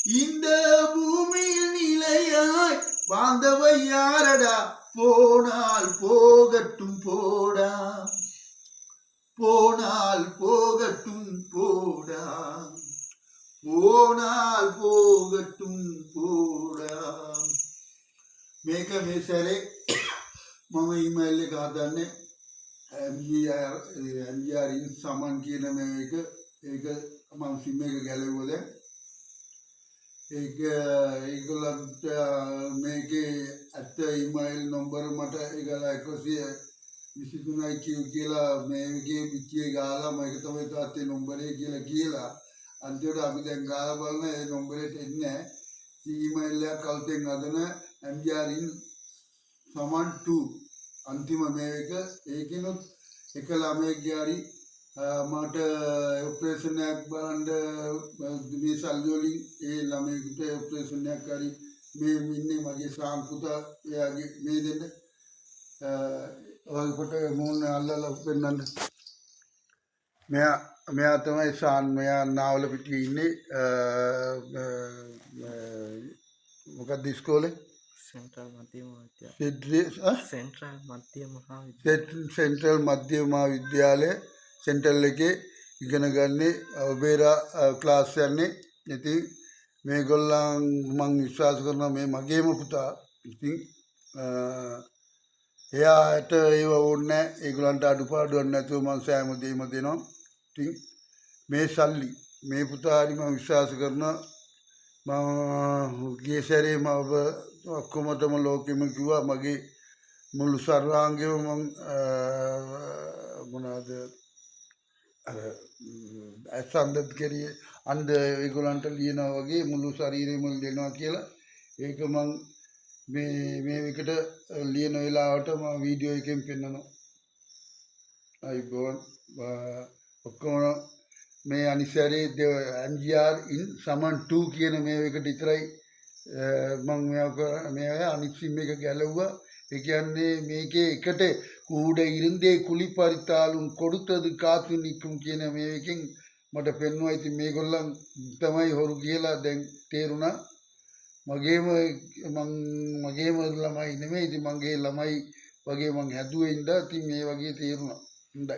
இந்த பூமியில் நிலையாய் வாழ்ந்தவை யாரடா போனால் போகட்டும் போடா போனால் போகட்டும் போடா போனால் போகட்டும் போடா මේක මේ සැරේ මම ඊමේල් එක හදන්නේ MGR සමන් කියන මේක ඒක මම සිම් එක ගැලවුවා දැන් ඒක ඒගොල්ලන්ට මේකේ අත ඊමේල් නම්බර මට ඒගොල්ලෝ 123 කියලා මේකේ පිටියේ ගාලා මම ඒක තමයි තාත්තේ නම්බරේ කියලා අන්තිමට අපි දැන් ගාලා බලන ඒ නම්බරේට එන්නේ නැහැ ඊමේල් එක කල්තෙන් හදන MGR සමන් 2 अंतिम මේක ඒකිනුත් එක ළමයෙක්ගේ හරි මට ඔපරේෂන් එකක් බලන්න මේ සල්ලි වලින් ඒ ළමයෙකුට ඔපරේෂන් එකක් හරි මේ ඉන්නේ මගේ සාම් පුතා එයාගේ මේ දෙන්න ඔය කොට මොන අල්ලලා පෙන්නන්න මෙයා තමයි සාන් මෙයා නාවල පිටියේ ඉන්නේ මොකක්ද ඉස්කෝලේ सेंट्रल मध्य महाविद्यालय सेंट्रल के इगन गन्ने बेरा क्लास යන්නේ ඉතින් මේගොල්ලන් මං විශ්වාස කරනවා මේ මගේම පුතා ඉතින් එයාට ඒව ඕනේ ඒගොල්ලන්ට අඩුපාඩුවක් නැතුව මං සෑම දෙයක්ම දෙනවා ඉතින් මේ සල්ලි මේ පුතා හරි මං විශ්වාස කරනවා මම ගිය සැරේ මම ඔක්කොමටම ලෝකෙම කිව්වා මගේ මුළු සර්වාංගෙම මම මොනවාද අර අසන්දත් කරියේ අන්ද ඒගොල්ලන්ට ලියනවා වගේ මුළු ශරීරෙම ලියනවා කියලා ඒක මම මේ එකට ලියන වෙලාවට මම වීඩියෝ එකෙන් පෙන්නනවා අයිබෝන් ඔක්කොම මේ අනිසරේ MGR සමන් 2 කියන මේ එකට විතරයි මම මේවා අනිත් සිම් එක ගැලවුවා ඒ කියන්නේ මේකේ එකට කූඩ ඉරින්දේ කුලි පරිතාලුන් கொடுத்தது කාතු නිකුම් කියන මේ එකෙන් මට පෙන්වුවා ඉතින් මේගොල්ලන් තමයි හොරු කියලා දැන් තේරුණා මගේම ළමයි නෙමෙයි ඉතින් මගේ ළමයි වගේ මං හැදුවේ ඉඳලා ඉතින් මේ වගේ තේරුණා හොඳයි